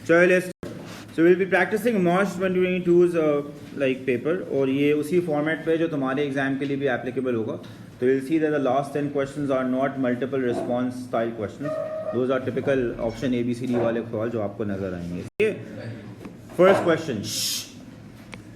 चलो so will be practicing March 2022 like paper, और ये उसी फॉर्मेट पे जो तुम्हारे एग्जाम के लिए भी एप्लीकेबल होगा. तो will see that the last 10 questions are not multiple response style questions. Those are typical option ABCD वाले सवाल जो आपको नजर आएंगे. First question,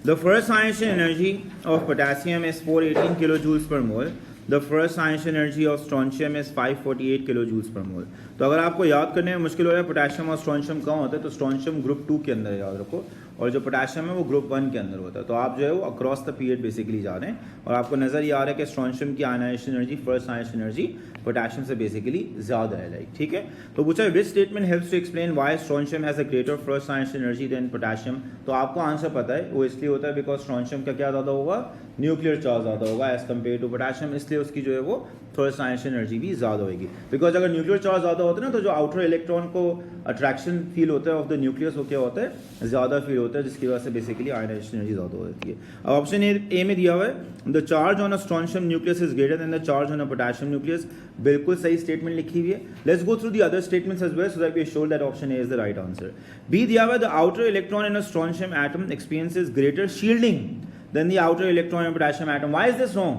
the first Einstein energy of potassium is 418 kilojoules per mole. The first Einstein energy of strontium is 548 kilojoules per mole. तो अगर आपको याद करने में मुश्किल हो रहा है पोटेशियम और स्ट्रोंशियम कहाँ होता है, तो स्ट्रोंशियम ग्रुप 2 के अंदर याद रखो, और जो पोटेशियम है वो ग्रुप 1 के अंदर होता है. तो आप जो है वो अक्रॉस द पीरियड बेसिकली जा रहे हैं, और आपको नजर ये आ रहा है कि स्ट्रोंशियम की ionization energy first ionization energy potassium से बेसिकली ज्यादा है. लाइक ठीक है. तो पूछा which statement helps to explain why strontium has a greater first ionization energy than potassium. तो आपको आंसर पता है, वो इसलिए होता है बिकॉज स्ट्रोंशियम का क्या ज्यादा होगा, न्यूक्लियर चार्ज ज्यादा होगा एज कम्पेयर टू पोटेशियम, इसलिए उसकी जो है वो फर्स्ट आयनाइजेशन एनर्जी भी ज्यादा होगी. बिकॉज अगर न्यूक्लियर चार्ज ज्यादा होता है ना, तो जो आउटर इलेक्ट्रॉन को अट्रैक्शन फील होता है ऑफ द न्यूक्लियस, वो क्या होता है, ज्यादा फील होता है, जिसकी वजह से बेसिकली आयनाइजेशन एनर्जी ज्यादा होती है. अब ऑप्शन ए में दिया हुआ है the charge on a strontium nucleus is greater than the charge on a potassium nucleus. बिल्कुल सही स्टेटमेंट लिखी हुई है. Let's go through the other statements as well so that we sure that option A is the right answer. B दिया हुआ है the outer electron in a strontium atom experiences greater shielding than the outer electron in potassium atom. Why is this wrong?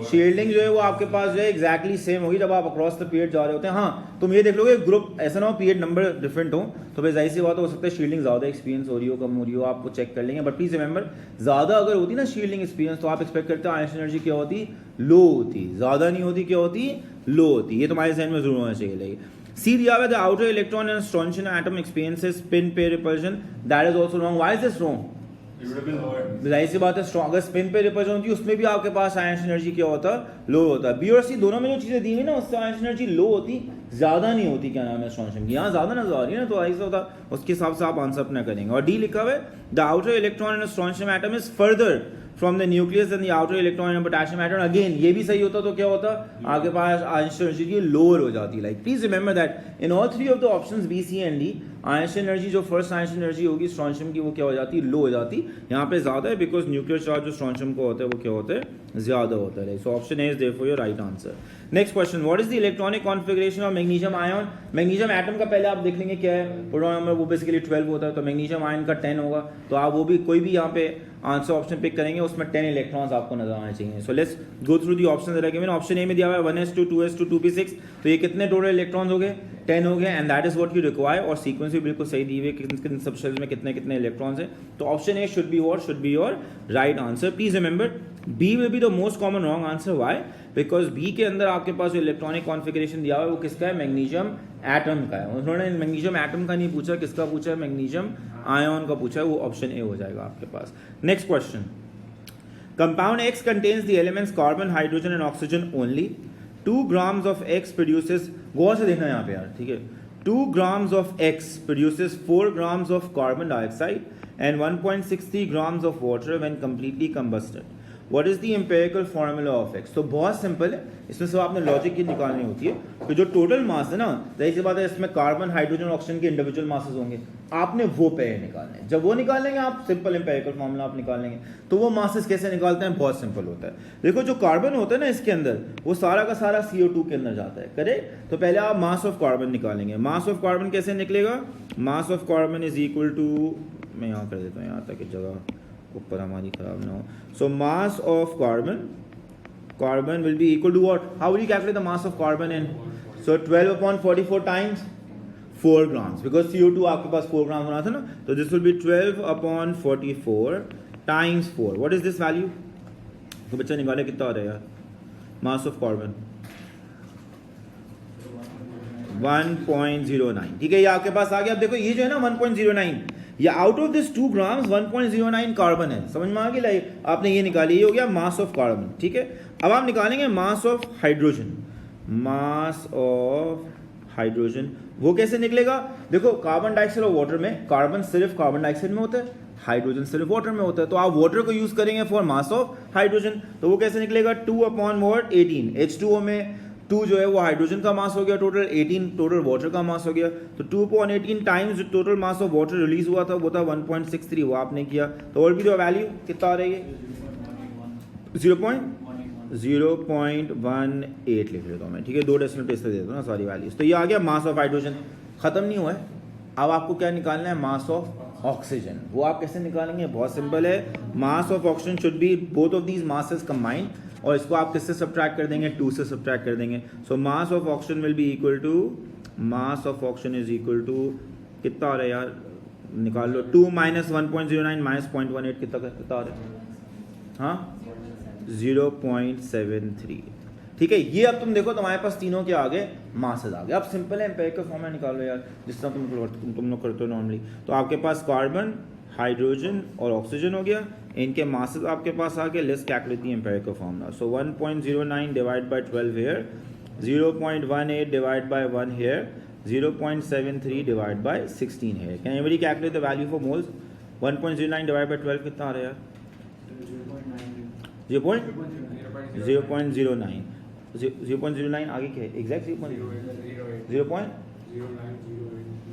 Shielding जो है वो आपके पास जो है exactly same होगी जब आप अक्रॉस द पीरियड जा रहे होते हैं. हाँ, तुम ये देख लोगे ग्रुप ऐसा ना हो पीरियड नंबर डिफरेंट हो, तो फिर जाहिर सी बात हो सकता है शील्डिंग ज्यादा एक्सपीरियंस हो रही हो, कम हो रही हो, आपको चेक कर लेंगे. बट प्लीज रिमेंबर, ज्यादा अगर होती ना शील्डिंग एक्सपीरियंस, तो आप एक्सपेक्ट करते हो आयनाइजेशन एनर्जी क्या होती, लो होती. ज्यादा नहीं होती, क्या होती, लो होती. ये तुम्हारे जहन में जरूर होना चाहिए. सी दिया हुआ the outer electron in strontium atom experiences spin pair repulsion. That is also wrong. Why is this wrong? जाहिर सी बात है, अगर स्पिन पे रिपल्शन होती है उसमें भी आपके पास आयनाइजेशन एनर्जी क्या होता है, लो होता है. बी और सी दोनों में जो चीजें दी हुई ना, उससे आयनाइजेशन एनर्जी लो होती, ज्यादा नहीं होती. क्या नाम है स्ट्रोंशियम की, यहाँ ज्यादा नजर आ रही है ना, तो ऐसा होता, उसके हिसाब से आप आंसर अपना करेंगे. और डी लिखा हुआ है the outer electron in strontium atom is further from the nucleus than the outer electron in potassium atom. Again ये भी सही होता, तो क्या होता, आपके पास आयनाइजेशन एनर्जी लोअर हो जाती. Like please remember that in all three of the options B C and D, ionization energy जो फर्स्ट आयनाइजेशन एनर्जी होगी स्ट्रोंशियम की, वो क्या हो जाती, लो हो जाती. यहाँ पे ज्यादा है बिकॉज न्यूक्लियर चार्ज जो स्ट्रोंशियम को होता है वो क्या होता है, ज्यादा होता है. So option A is therefore your right answer. Next question, what is the electronic configuration of magnesium ion. Magnesium atom का पहले आप देख लेंगे क्या है, प्रोटॉन नंबर वो बेसिकली 12 होता है, तो मैग्नीशियम आयन का 10 होगा. तो आप वो भी कोई भी यहाँ पे आंसर ऑप्शन पिक करेंगे, उसमें 10 इलेक्ट्रॉन्स आपको नजर आने चाहिए. So let's go through the option that are given. Option A में दिया हुआ है 1s2 2s2 2p6. तो ये कितने टोटल इलेक्ट्रॉन्स हो गए, 10 हो गए, and that is what you require. और सीक्वेंस भी बिल्कुल सही दी हुई है, किन सब शेल्स में कितने कितने इलेक्ट्रॉन्स हैं. तो option A should be your right answer. Please remember B will be the most common wrong answer. Why? Because B के अंदर आपके पास जो इलेक्ट्रॉनिक कॉन्फिगरेशन दिया हुआ है वो किसका है, मैग्नीशियम एटम का है. उन्होंने मैग्नीशियम एटम का नहीं पूछा, किसका पूछा है, मैग्नीशियम आयन का पूछा है. वो ऑप्शन ए हो जाएगा आपके पास. Next question, compound X contains the elements carbon, hydrogen and oxygen only. 2 grams of X produces, गौर से देखना यहाँ पे यार, ठीक है. 2 grams of X produces 4 grams of carbon dioxide and 1.63 grams of water when completely combusted. What is the empirical formula of X? तो बहुत simple है, इसमें सब आपने लॉजिक की निकालनी होती है. तो जो टोटल मास है ना, जाहिर सी बात है इसमें कार्बन, हाइड्रोजन, ऑक्सीजन के इंडिविजुअल मासेस होंगे, आपने वो पेयर निकालने हैं. जब वो निकालेंगे आप, सिंपल एम्पिरिकल फार्मूला आप निकालेंगे. तो वो मासेस कैसे निकालते हैं, बहुत सिंपल होता है. देखो जो कार्बन होता है ना इसके अंदर, वो सारा का सारा CO2 के अंदर जाता है, करेक्ट. तो पहले आप मास ऑफ कार्बन निकालेंगे. मास ऑफ कार्बन कैसे निकलेगा, mass of carbon is equal to, मैं यहाँ कर देता हूँ यहाँ तक जगह ऊपर हमारी खराब ना हो. So mass of carbon will be equal to what, how will you calculate the mass of carbon in, so 12/44 times 4 grams, because CO2 आपके पास 4 ग्राम होना था ना. तो this will be 12/44 times 4. What is this value, तो बच्चा निकाले कितना आ रहा है यार, मास ऑफ कार्बन 1.09. ठीक है, ये आपके पास आ गया. अब देखो ये जो है ना 1.09, ये out of this 2 grams 1.09 carbon है. समझ में आ गया. लाइक आपने ये निकाली, ये हो गया मास ऑफ कार्बन. ठीक है, अब आप निकालेंगे mass of hydrogen. Mass of hydrogen वो कैसे निकलेगा, देखो कार्बन डाइऑक्साइड और वाटर में, कार्बन सिर्फ कार्बन डाइऑक्साइड में होता है, हाइड्रोजन सिर्फ वाटर में होता है. तो आप वाटर को यूज करेंगे फॉर मास ऑफ हाइड्रोजन. तो वो कैसे निकलेगा, 2/18. H2O में 2 जो है वो हाइड्रोजन का मास हो गया, टोटल 18 टोटल वाटर का मास हो गया. तो 2/18 टाइम्स जो total mass of water release हुआ था वो था 1.63. वो आपने किया. तो और भी जो वैल्यू कितना आ रही है, 0.18 लिख लेता हूँ मैं. ठीक है, 2 डेसिमल प्लेस पे दे देता हूँ ना सारी वैल्यूज. तो ये आ गया मास ऑफ हाइड्रोजन. खत्म नहीं हुआ है, अब आपको क्या निकालना है, मास ऑफ ऑक्सीजन। वो आप कैसे निकालेंगे, बहुत सिंपल है, मास of oxygen should be both of these masses combined, और इसको आप किससे सब्ट्रैक्ट कर देंगे, 2 से सब्ट्रैक्ट कर देंगे। So mass of oxygen will be equal to, mass of oxygen is equal to कितना आ रहा है यार, निकाल लो, 2 माइनस 1.09 माइनस 0.18 कितना आ रहा है, हाँ 0.73। ठीक है, ये अब तुम देखो तुम्हारे पास तीनों के आगे मासेस आ गए। अब सिंपल है, एम्पिरिकल फॉर्म में निकालो यार, जिस तरह तुम लोग करते हो नॉर्मली। तो आपके पास कार्बन, हाइड्रोजन और ऑक्सीजन हो गया, इनके मासेस आपके पास आ गए। Let's calculate the empirical formula. So 1.09 divide by 12 here, 0.18 divide by 1 here, 0.73 divide by 16 here. Can everybody calculate the value for moles? 1.09 divide by 12 कितना आ रहा है यार, 0.09। 0.09 आगे क्या है, एग्जैक्ट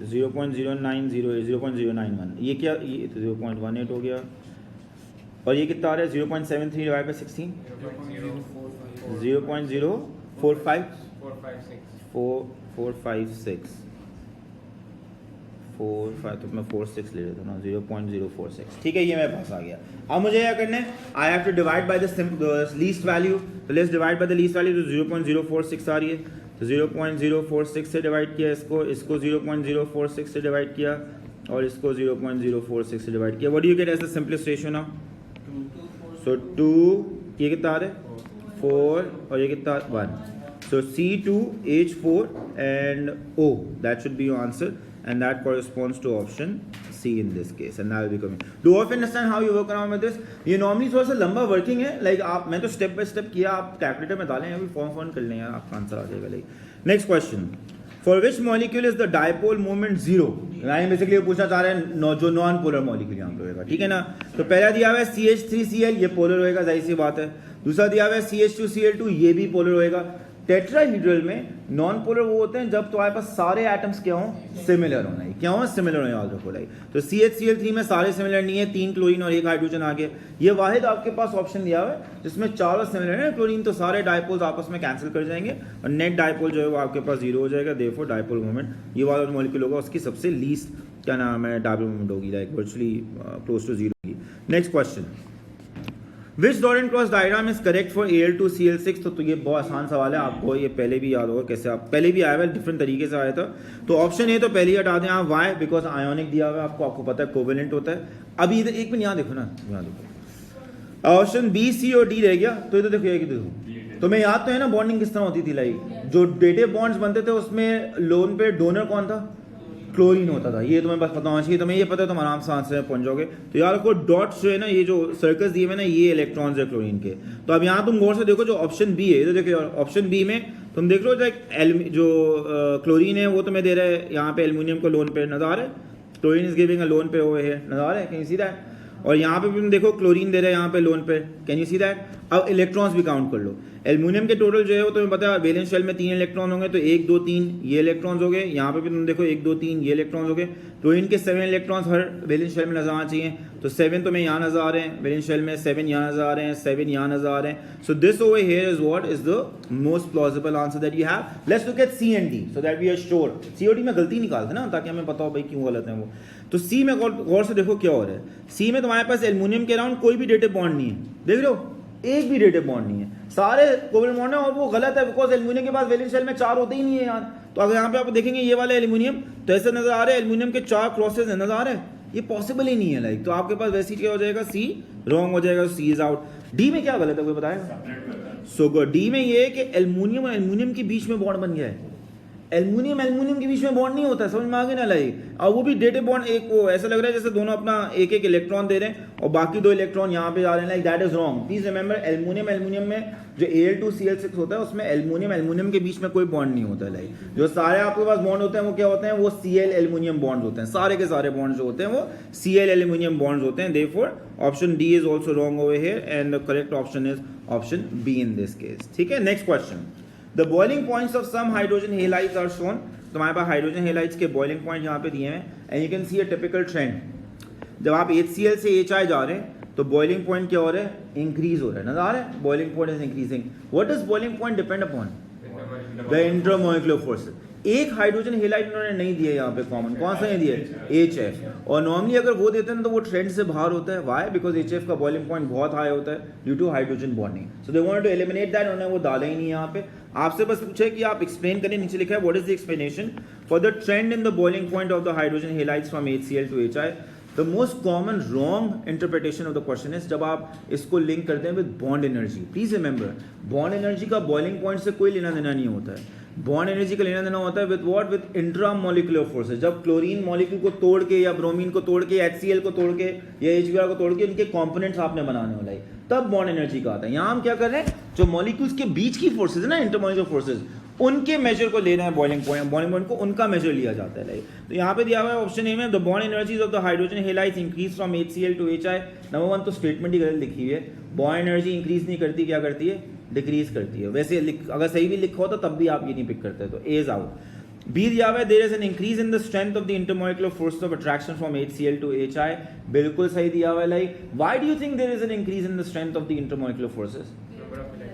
0.0991, ये क्या, ये 0.18 हो गया, और ये कितना आ रहा है 0.73 डिवाइड बाय 16, 0.0456 तो मैं 46 ले लेता हूँ ना, 0.046। ठीक है, ये मेरे पास आ गया। अब मुझे क्या करना है, I have to divide by the least value. तो let's divide by the least value, तो 0.046 आ रही है, तो 0.046 से डिवाइड किया, इसको 0.046 से डिवाइड किया, और इसको 0.046 से डिवाइड किया। What do you get as the simplest ratio now? So 2, ये कितना आ रहा है 4, और ये कितना 1। सो C2H4 and O, that should be your answer, and that corresponds to option C in this case, and that will be coming. Do you understand how you work around with this? ये normally थोड़ा सा लंबा working है, like आप, मैं तो step by step किया, आप कैलकुलेटर में डालें, अभी फॉर्म कर लें यार, आपका आंसर आ जाएगा। Like next question, for which molecule is the dipole moment 0? यानी बेसिकली ये पूछना चाह रहे हैं जो नॉन पोलर मॉलिक्यूल यहाँ पे होगा, ठीक है ना। तो पहला दिया हुआ है CH3Cl, ये पोलर होएगा, जाहिर सी बात है। दूसरा दिया हुआ है CH2Cl2, ये भी पोलर होएगा। टेट्राहीड्रल में नॉन पोलर वो होते हैं जब तुम्हारे पास सारे एटम्स क्या हों, सिमिलर होना है। क्या हो, सिमिलर होने याद रखो। लाइक तो CHCl3 में सारे सिमिलर नहीं है, 3 क्लोरीन और 1 हाइड्रोजन आ गया। ये वाहिद आपके पास ऑप्शन दिया हुआ है जिसमें चारों सिमिलर है क्लोरीन, तो सारे डायपोल्स आपस में कैंसिल कर जाएंगे और नेट डायपोल जो है वो आपके पास 0 हो जाएगा। देयरफॉर डायपोल मोमेंट ये वाला मॉलिक्यूल होगा, उसकी सबसे लीस्ट क्या नाम है, डायपोल मोमेंट होगी, लाइक वर्चुअली क्लोज टू 0 होगी। Next question, which dot and cross diagram is correct for Al2Cl6? तो ये बहुत आसान सवाल है, आपको ये पहले भी याद होगा, कैसे आप पहले भी आया हुआ है, डिफरेंट तरीके से आया था। तो ऑप्शन ए तो पहले ही हटा दें आप, वाई, बिकॉज आयोनिक दिया हुआ है आपको पता है, कोवेलेंट होता है। अभी इधर एक मिनट यहाँ देखो ना, यहाँ देखो, ऑप्शन बी, सी और डी रह गया। तो इधर देखो, देखो तो मैं याद तो है ना बॉन्डिंग किस तरह होती थी। लाइक जो डेटिव बॉन्ड्स बनते थे उसमें लोन पे डोनर कौन था, क्लोरीन होता था। ये तुम्हें बस पता होना चाहिए, तुम्हें ये पता है, तुम आराम से आंसर में पहुंच जाओगे। तो यार को डॉट्स जो है ना, ये जो सर्कल्स दिए हुए ना, ये इलेक्ट्रॉन्स है क्लोरीन के। तो अब यहाँ तुम गौर से देखो, जो ऑप्शन बी है, इधर देखो ऑप्शन बी में तुम देख लो जो क्लोरीन है वो तुम्हें दे रहा है यहाँ पे एल्यूमिनियम को लोन पे, नजर आ रहा है, chlorine is giving a loan पे ओवर हियर, नजर आ रहा है, कैन यू सी दैट। और यहाँ पे भी तुम देखो क्लोरीन दे रहा है यहाँ पे लोन पे, कैन यू सी दैट। अब इलेक्ट्रॉन्स भी काउंट कर लो, एल्यूमिनियम के टोटल जो है वो तुम्हें पता है वैलेंस शेल में 3 इलेक्ट्रॉन होंगे, तो 1 2 3 ये इलेक्ट्रॉन्स हो गए। यहाँ पे भी तुम देखो 1 2 3 ये इलेक्ट्रॉन्स हो गए। क्लोरीन के 7 इलेक्ट्रॉन्स हर वैलेंस शेल में नजर आना चाहिए, तो 7 तुम्हें यहाँ नजर आ रहे हैं वैलेंस शेल में, 7 यहाँ नजर आ रहे हैं, 7 यहाँ नजर आ रहे हैं। So this over here is what is the most plausible answer that you have. Let's look at C and D so that we are sure. C और डी में गलती निकालते ना, ताकि हमें पता हो भाई क्यों गलत है वो। तो सी में गौर से देखो क्या हो रहा है। सी में तुम्हारे पास एल्यूमिनियम के अराउंड कोई भी डेटिव बॉन्ड नहीं है, देख रहे हो, एक भी डेटिव बॉन्ड नहीं है, सारे कोवलेंट बॉन्ड है, और वो गलत है बिकॉज एल्यूमिनियम के पास वैलेंस शेल में 4 होते ही नहीं है यार। तो अगर यहाँ पे आप देखेंगे ये वाला एल्यूमिनियम, तो ऐसे नजर आ रहा है एल्यूमिनियम के 4 क्रॉसेस नजर आ रहे हैं, ये पॉसिबल ही नहीं है। लाइक तो आपके पास वैसे क्या हो जाएगा, सी रॉन्ग हो जाएगा, सी इज आउट। डी में क्या गलत है कोई बताएगा? सो गुड, डी में ये है कि एल्यूमिनियम और एल्यूमिनियम के बीच में बॉन्ड बन गया है। एल्यूमिनियम के बीच में बॉन्ड नहीं होता, समझ में आ गया ना। लाइक और वो भी डेटिव बॉन्ड, एक वो ऐसा लग रहा है जैसे दोनों अपना एक एक इलेक्ट्रॉन दे रहे हैं और बाकी 2 इलेक्ट्रॉन यहाँ पे जा रहे हैं। Like that is wrong. Please remember, aluminium में जो Al2Cl6 होता है उसमें एल्यूमिनियम के बीच में कोई बॉन्ड नहीं होता है। लाइक जो सारे आपके पास बॉन्ड होते हैं वो क्या होते हैं, वो Cl एल्यूमिनियम बॉन्ड होते हैं, सारे के सारे बॉन्ड जो होते हैं वो Cl एल्यूमिनियम बॉन्ड होते हैं। Therefore option D is also wrong over here and the correct option is option B in this case. ठीक है, next question, the boiling points of some hydrogen halides are shown. तो हमारे पास hydrogen halides के boiling point यहाँ पे दिए हैं and you can see a typical trend. जब आप HCl से HI जा रहे हैं तो बॉइलिंग पॉइंट क्या हो रहा है, इंक्रीज हो रहा है, नजर आ रहा है, boiling point is increasing. What does boiling point depend upon? The intermolecular forces. एक हाइड्रोजन हेलाइड उन्होंने नहीं दिया यहाँ पे कॉमन, कौन सा नहीं दिया, HF। और नॉर्मली अगर वो देते हैं तो वो ट्रेंड से बाहर होता है। वाई? बिकॉज HF का बॉइलिंग पॉइंट बहुत हाई होता है due to hydrogen bonding. So they wanted to eliminate that, उन्होंने वो डाला ही नहीं यहाँ पे। आपसे बस पूछा है कि आप एक्सप्लेन करें, नीचे लिखा है what is the explanation for the trend in the boiling point of the hydrogen halides from HCl to HI। The most common wrong interpretation of the question is जब आप इसको लिंक करते हैं with bond energy. Please remember, bond energy का boiling point से कोई लेना देना नहीं होता है। बॉन्ड एनर्जी का लेना देना होता है with what, with intra molecular forces. जब क्लोरीन मॉलिक्यूल को तोड़ के या ब्रोमीन को तोड़ के या HCl को तोड़ के या HBr को तोड़ के उनके कंपोनेंट्स आपने बनाने वाला है, तब बॉन्ड एनर्जी का आता है। यहाँ हम क्या कर रहे हैं, जो मॉलिक्यूल्स के बीच की फोर्सेज है ना, इंटरमॉलिक्यूलर फोर्सेज, उनके मेजर को ले रहे हैं बॉइलिंग पॉइंट को, उनका मेजर लिया जाता है। तो यहाँ पे दिया हुआ है ऑप्शन ए में, the bond energies of the hydrogen halides increase from HCl to HI। Number 1 तो स्टेटमेंट ही गलत लिखी हुई है, बॉन्ड एनर्जी इंक्रीज नहीं करती, क्या करती है, डिक्रीज करती है। वैसे अगर सही भी लिखा होता तब भी आप ये नहीं पिक करते, तो ए इज आउट। बी दिया हुआ है, there is an increase in the strength of the intermolecular force of attraction from HCl to HI। बिल्कुल सही दिया हुआ है। Like why do you think there is an increase in the strength of the intermolecular forces?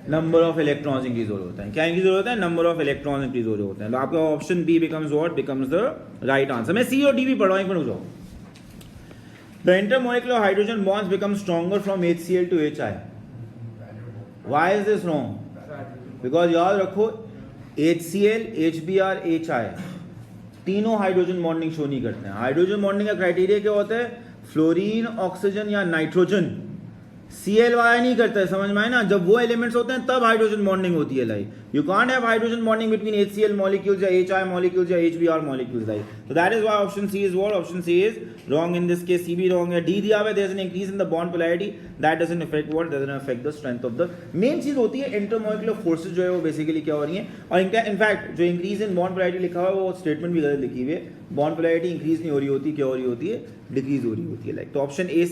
Number of electrons increase हो रहे होते हैं। क्या इंक्रीज हो रहे होते हैं? नंबर ऑफ इलेक्ट्रॉन्स इंक्रीज हो रहे होते हैं। तो आपका option B becomes what, becomes the right answer. मैं सी और डी भी पढ़ रहा हूं, एक मिनट रुको। The intermolecular hydrogen bonds become stronger from HCl to HI। Why is this wrong? Because याद रखो, HCl, HBr, HI तीनों हाइड्रोजन बॉन्डिंग शो नहीं करते हैं। हाइड्रोजन बॉन्डिंग का क्राइटेरिया क्या होता है? फ्लोरीन, ऑक्सीजन या नाइट्रोजन। CL नहीं करता है, समझ में आए ना? जब वो एलिमेंट्स होते हैं तब हाइड्रोजन बॉन्डिंग होती है। Like you can't have hydrogen bonding between HCl molecules या HI मॉलिक्यूल्स या HBr मॉलिक्यूल्स। लाइक तो that is why option C is what, option C is wrong in this case. C भी wrong है। D दिया हुआ है, there is an increase in the bond polarity, that doesn't affect what, doesn't affect the strength of the. Main चीज होती है intermolecular forces जो है वो बेसिकली क्या हो रही है। और इनफैक्ट जो इंक्रीज इन बॉन्ड पोलैरिटी लिखा हुआ है वो स्टेटमेंट भी गलत लिखी हुई है। बॉन्ड पोलैरिटी इंक्रीज नहीं हो रही होती, क्या हो रही होती है, डिक्रीज हो रही होती है। लाइक तो option A,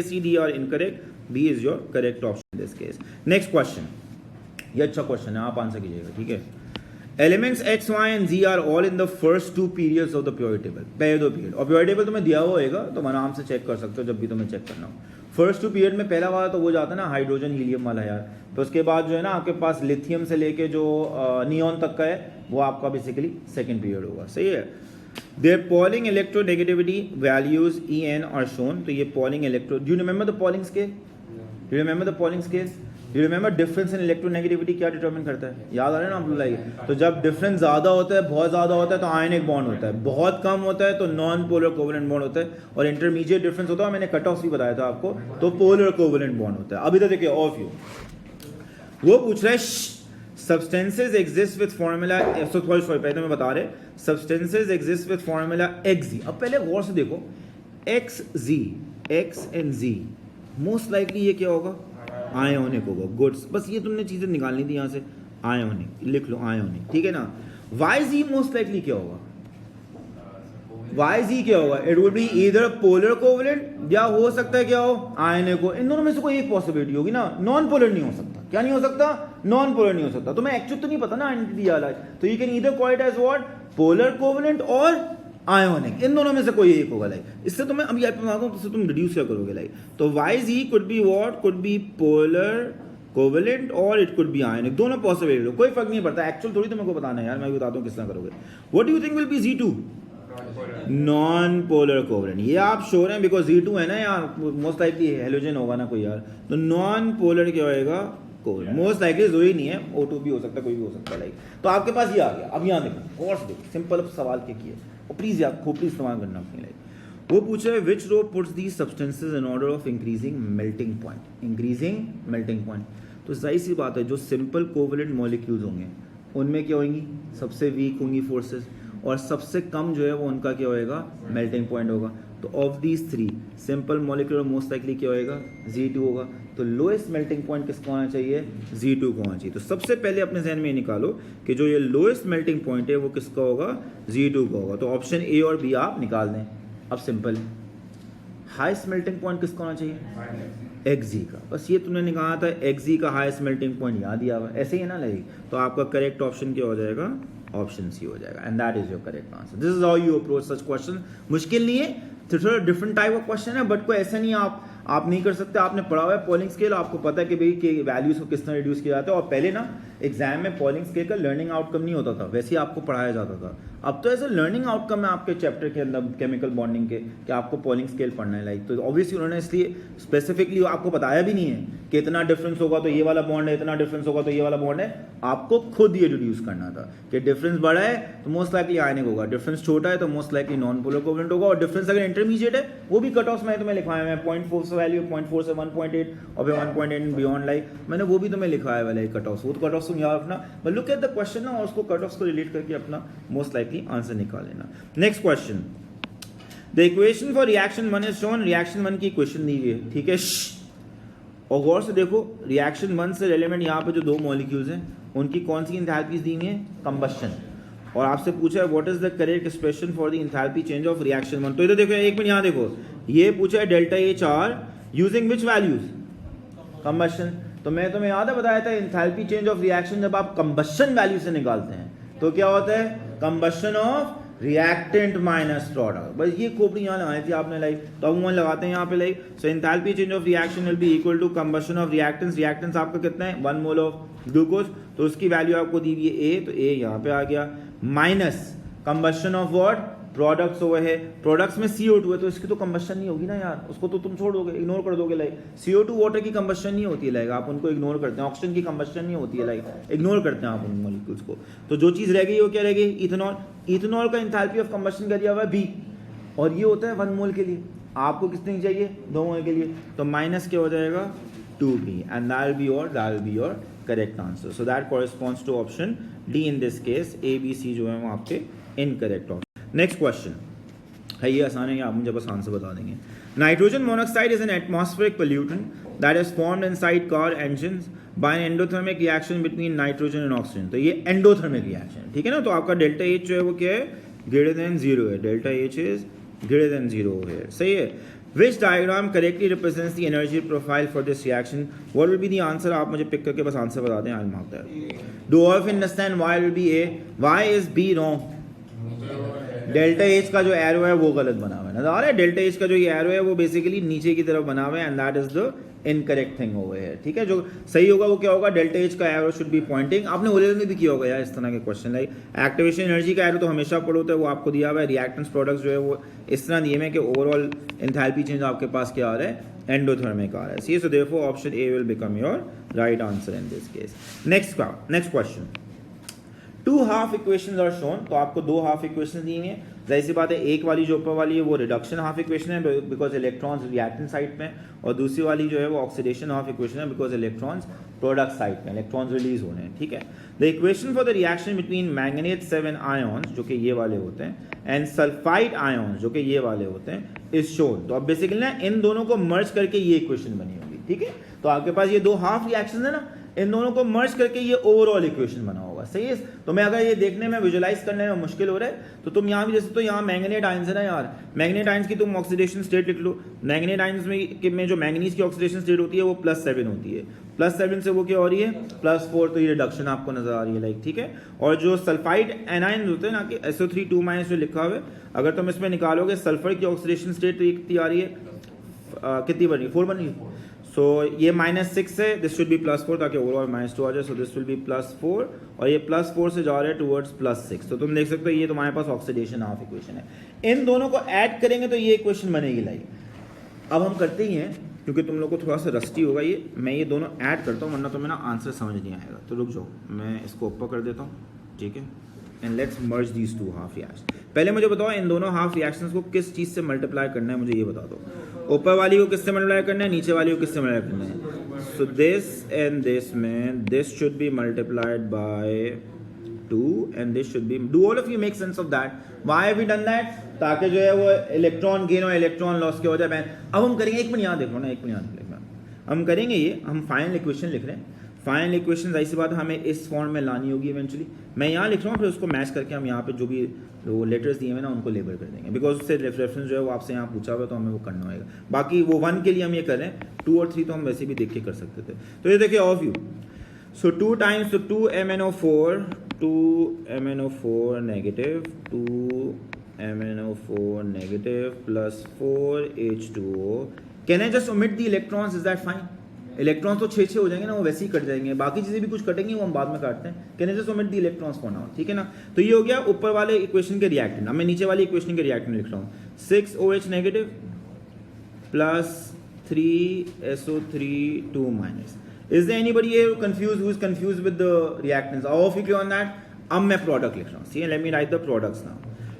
C, D are incorrect, B is your correct option in this case. Next question, ये अच्छा क्वेश्चन है, आप आंसर कीजिएगा, ठीक है। Elements X, Y and Z are all in the first 2 periods of the period table. पहले 2 period, और period table तुम्हें दिया हुआ होगा तो आराम से चेक कर सकते हो जब भी तुम्हें चेक करना हो। फर्स्ट 2 पीरियड में पहला वाला तो वो जाता है ना हाइड्रोजन हीलियम वाला यार। तो उसके बाद जो है ना आपके पास लिथियम से लेके जो नियॉन तक का है वो आपका बेसिकली सेकंड पीरियड होगा, सही है। There Pauling electronegativity values EN are shown. तो ये Pauling electro, do you remember the Pauling scale? Do you remember the Pauling scale? Do you remember difference in electronegativity क्या डिटरमिन करता है? याद आ रहा है ना आप लोग? तो जब डिफरेंस ज़्यादा होता है, बहुत ज़्यादा होता है तो आयनिक बॉन्ड होता है, बहुत कम होता है तो नॉन पोलर कोवेलेंट बॉन्ड होता है, और इंटरमीडिएट डिफरेंस होता है, मैंने कट ऑफ भी बताया था आपको, तो पोलर कोवेलेंट बॉन्ड होता है। अभी तो देखिए ऑफ यू, वो पूछ रहा है substances exist with formula, sorry पहले तो मैं बता रहे, substances exist with formula Xz। अब पहले गौर से देखो, Xz, X and Z most likely ये क्या होगा, आयोनिक होगा। गुड्स, बस ये तुमने चीजें निकालनी थी यहाँ से, आयोनिक लिख लो, आयोनिक, ठीक है ना। YZ मोस्ट लाइकली क्या होगा, YZ क्या होगा, it would be either polar covalent या हो सकता है क्या हो, आयनिक हो। इन दोनों में से कोई एक पॉसिबिलिटी होगी ना, नॉन पोलर नहीं हो सकता। क्या नहीं हो सकता, नॉन पोलर नहीं हो सकता। तो मैं एक्चुअली तो नहीं पता ना आइडेंटिटी वाला है, तो you can either call it as what, polar covalent और आयोनिक। इन दोनों में से कोई एक होगा। लाइक इससे तो मैं अभी आपको बताता हूं, इससे तुम रिड्यूस क्या करोगे। लाइक तो YZ could be what, could be polar covalent और इट कुड बी आयनिक, दोनों पॉसिबिलिटी हो, कोई फर्क नहीं पड़ता। एक्चुअल थोड़ी तुमको बताना है यार, मैं बताता हूं किस तरह करोगे। What do you think will be Z2? Non polar covalent. ये आप श्योर हैं बिकॉज Z2 है ना यार, मोस्ट लाइकली हेलोजन होगा ना कोई यार, तो नॉन पोलर क्या होएगा, कोवेलेंट। मोस्ट लाइकली जरूरी नहीं है, O2 भी हो सकता है, कोई भी हो सकता है। लाइक तो आपके पास ये आ गया। अब यहाँ देखो और देखो, सिंपल सवाल क्या किया, और प्लीज यार खोपड़ी इस्तेमाल करना अपनी। लाइक वो पूछ रहा है which row puts these substances in order of increasing melting point, increasing melting point. तो जाहिर सी बात है जो सिंपल कोवेलेंट मॉलिक्यूल्स होंगे उनमें क्या होंगी, सबसे वीक होंगी फोर्सेस, और सबसे कम जो है वो उनका क्या होएगा, मेल्टिंग पॉइंट होगा। तो of these 3 simple molecular most likely क्या होएगा, Z2 होगा। तो लोएस्ट मेल्टिंग पॉइंट किसको आना चाहिए, Z2 को आना चाहिए। तो सबसे पहले अपने जहन में निकालो कि जो ये लोएस्ट मेल्टिंग पॉइंट है वो किसका होगा, Z2 का होगा। तो ऑप्शन A और B आप निकाल दें। अब सिंपल है, हाईएस्ट मेल्टिंग पॉइंट किसको आना चाहिए, Xz का। बस ये तुमने निकाला था, Xz का हाईएस्ट मेल्टिंग पॉइंट याद दिया हुआ, ऐसे ही है ना। लाइक तो आपका करेक्ट ऑप्शन क्या हो जाएगा, ऑप्शन सी हो जाएगा, and that is your correct answer. This is how you approach such question. मुश्किल नहीं है, थोड़ा डिफरेंट टाइप ऑफ क्वेश्चन है, बट कोई ऐसा नहीं है आप नहीं कर सकते। आपने पढ़ा हुआ है पॉलिंग स्केल, आपको पता है कि भाई कि वैल्यूज को किस तरह रिड्यूस किया जाता है। और पहले ना एग्जाम में पॉलिंग स्केल का लर्निंग आउटकम नहीं होता था, वैसे ही आपको पढ़ाया जाता था। अब तो ऐसा लर्निंग आउटकम है आपके चैप्टर के अंदर केमिकल बॉन्डिंग के कि आपको पॉलिंग स्केल पढ़ना है लाइक, तो ऑब्वियसली उन्होंने इसलिए स्पेसिफिकली आपको बताया भी नहीं है कि इतना डिफरेंस होगा तो ये वाला बॉन्ड है, इतना डिफरेंस होगा तो ये वाला बॉन्ड है। आपको खुद ये डिड्यूस करना था कि डिफरेंस बड़ा है तो मोस्ट लाइकली आयनिक होगा, डिफरेंस छोटा है तो most likely non polar covalent होगा, और डिफरेंस अगर इंटरमीडिएट है वो भी कट ऑफ में तुम्हें लिखवाया है 0.4 से वैल्यू 0.4 से 1.8 और फिर 1.8 बियॉन्ड लाइक मैंने वो भी तुम्हें लिखवाया वाला कट ऑफ, वो तो कट ऑफ तुम याद रखना, but look at the question ना और उसको कट ऑफ को रिलेट करके अपना मोस्ट लाइकली आंसर निकाल लेना। Next question, the equation for reaction 1 is shown, reaction 1 की इक्वेशन दी हुई है, ठीक है। और गौर से देखो रिएक्शन 1 से रिलेवेंट यहाँ पे जो दो मॉलिक्यूल्स हैं उनकी कौन सी एंथैल्पीज दी हुई है, कंबस्शन, और आपसे पूछा है what is the correct expression for the enthalpy change of reaction 1। तो इधर देखो एक मिनट यहाँ देखो, ये पूछा है delta H R using which values, combustion. तो मैं तुम्हें याद है बताया था एंथैल्पी चेंज ऑफ रिएक्शन जब आप कंबस्शन वैल्यू से निकालते हैं तो क्या होता है, combustion of reactant minus product. बस ये खोपड़ी यहाँ लगाई थी आपने लाइक, तो अब वन लगाते हैं यहाँ पे like. So enthalpy change of reaction will be equal to combustion of reactants, reactants आपका कितना है 1 मोल ऑफ ग्लूकोज, तो उसकी वैल्यू आपको दी हुई है A, तो A यहाँ पे आ गया, minus combustion of what, products हुए है, प्रोडक्ट्स में CO2 है तो इसकी तो कंबस्शन नहीं होगी ना यार, उसको तो तुम छोड़ दोगे, इग्नोर कर दोगे लाइक। CO2 वाटर की कंबस्शन नहीं होती है लाइक, आप उनको इग्नोर करते हैं, ऑक्सीजन की कंबस्शन नहीं होती है लाइक, इग्नोर करते हैं आप उन मॉलिक्यूल्स को। तो जो चीज़ रह गई वो क्या रह गई, इथेनॉल। इथेनॉल का एंथैल्पी ऑफ कंबस्शन कर दिया हुआ है B, और ये होता है 1 मोल के लिए, आपको कितने चाहिए 2 मोल के लिए, तो माइनस क्या हो जाएगा 2B, and that will be your correct answer. So that corresponds to option D in this case, A B C जो है वो आपके इनकरेक्ट ऑप्शन। नेक्स्ट क्वेश्चन है, ये आसान है, आप मुझे बस आंसर बता देंगे। Nitrogen monoxide is an atmospheric pollutant that is formed inside car engines by an endothermic reaction between nitrogen and oxygen. तो ये एंडोथर्मिक रिएक्शन, ठीक है ना। तो आपका डेल्टा एच जो है वो क्या है, ग्रेटर देन 0 है, delta H is greater then 0 है, सही है। Which diagram correctly represents the energy profile for this reaction? What will be the answer? आप मुझे पिक करके बस आंसर बता दें, I'll mark that. Do all of you understand why will be A? Why is B wrong? Delta H का जो arrow है वो गलत बना हुआ है ना, अरे डेल्टा एच का जो ये एरो है वो बेसिकली नीचे की तरफ बना हुआ है, and that is the incorrect thing over here, ठीक है। जो सही होगा वो क्या होगा, डेल्टा एच का एरो शुड बी पॉइंटिंग। आपने ओलेल में भी किया होगा यार इस तरह के क्वेश्चन, लाइक एक्टिवेशन एनर्जी का एरो तो हमेशा पढ़ो होता है, वो आपको दिया हुआ है। रिएक्टेंट्स प्रोडक्ट्स जो है वो इस तरह दिए हैं कि ओवरऑल एंथैल्पी चेंज आपके पास क्या आ रहा है, एंडोथर्मिक आ रहा है, C. So therefore option A will become your right answer in this case. Next question, 2 half equations are shown. तो आपको 2 हाफ इक्वेशन दी हैं, जाहिर सी बात है एक वाली जो ऊपर वाली है वो रिडक्शन हाफ इक्वेशन है बिकॉज इलेक्ट्रॉन्स रिएक्टेंट साइड पे, और दूसरी वाली जो है वो ऑक्सीडेशन हाफ इक्वेशन है बिकॉज इलेक्ट्रॉन्स प्रोडक्ट साइड पे, इलेक्ट्रॉन्स रिलीज हो रहे हैं, ठीक है। The equation for the reaction between manganese 7 ions जो कि ये वाले होते हैं एंड सल्फाइड आयॉन्स जो कि ये वाले होते हैं इज शोन। तो अब बेसिकली ना इन दोनों को मर्ज करके ये इक्वेशन बनी होगी, ठीक है। तो आपके पास ये 2 हाफ रिएक्शन है ना, इन दोनों को मर्ज करके ये ओवरऑल इक्वेशन बना होगा, सही है। तो मैं अगर ये देखने में विजुलाइज करने में मुश्किल हो रहा है तो तुम यहाँ भी जैसे, तो यहाँ मैंगनेट आयंस है ना यार, मैंगनेट आयंस की तुम ऑक्सीडेशन स्टेट लिख लो। मैंगनेट आयंस में जो मैंगनीज की ऑक्सीडेशन स्टेट होती है वो +7 होती है, +7 से वो क्या हो रही है +4, तो ये रिडक्शन आपको नजर आ रही है लाइक, ठीक है। और जो सल्फाइड एनायंस होते हैं ना कि SO3 जो लिखा हुआ है, अगर तुम इसमें निकालोगे सल्फर की ऑक्सीडेशन स्टेट तो ये कितनी आ रही है, कितनी बन रही है 4 बन रही है। सो ये -6 है, दिस शुड बी +4 ताकि ओवरऑल -2 आ जाए। सो दिस विल बी +4 और ये +4 से जा रहे हैं टुवर्ड्स +6। तो तुम देख सकते हो ये तुम्हारे पास ऑक्सीडेशन हाफ इक्वेशन है। इन दोनों को ऐड करेंगे तो ये इक्वेशन बनेगी लाइक। अब हम करते ही हैं क्योंकि तुम लोग को थोड़ा सा रस्टी होगा ये, मैं ये दोनों ऐड करता हूँ वरना तुम्हें ना आंसर समझ नहीं आएगा। तो रुक जाओ, मैं इसको ऊपर कर देता हूँ, ठीक है। And let's merge these 2 half reaction. पहले मुझे बताओ इन दोनों हाफ रिएक्शंस को किस चीज़ से मल्टीप्लाई करना है, मुझे ये बता दो। ऊपर वाली को किससे मल्टीप्लाई करना है, नीचे वाली को किससे मल्टीप्लाई करना है। सो दिस एंड दिस में this should be multiplied by 2 and this should be, do all of you make sense of that, why have we done that, ताकि जो है वो इलेक्ट्रॉन गेन और इलेक्ट्रॉन लॉस के हो जाए। अब हम करेंगे, एक मिनट यहाँ देखो ना, एक मिनट यहाँ देख लो, हम करेंगे ये, हम फाइनल इक्वेशन लिख रहे हैं। फाइनल इक्वेशन ऐसी बात हमें इस फॉर्म में लानी होगी इवेंचुअली। मैं यहाँ लिख रहा हूँ, फिर उसको मैच करके हम यहाँ पे जो भी वो लेटर्स दिए हुए ना उनको लेबल कर देंगे, बिकॉज उससे रेफरेंस जो है वो आपसे यहाँ पूछा हुआ है तो हमें वो करना होगा। बाकी वो 1 के लिए हम ये कर रहे हैं, 2 और 3 तो हम वैसे भी देख के कर सकते थे। तो ये देखिए ऑफ यू, सो 2 टाइम्स, तो 2 MnO4 negative, 2 MnO4 negative +4 H2O। Can I just omit the electrons, is that fine? Electrons तो 6 हो जाएंगे ना, वो वैसे ही कट जाएंगे, बाकी चीज़ें भी कुछ कटेंगी वो हम बाद में काटते हैं। Can just omit the electrons for now, ठीक है ना। तो ये हो गया ऊपर वाले इक्वेशन के रिएक्टेंट। अब मैं नीचे वाली इक्वेशन के रिएक्टेंट लिख रहा हूँ, 6OH negative plus 3SO3 2 minus. Is there anybody here who is confused with the reactants? All of you clear on that? अब मैं प्रोडक्ट लिख रहा हूँ। See, let me write the products now.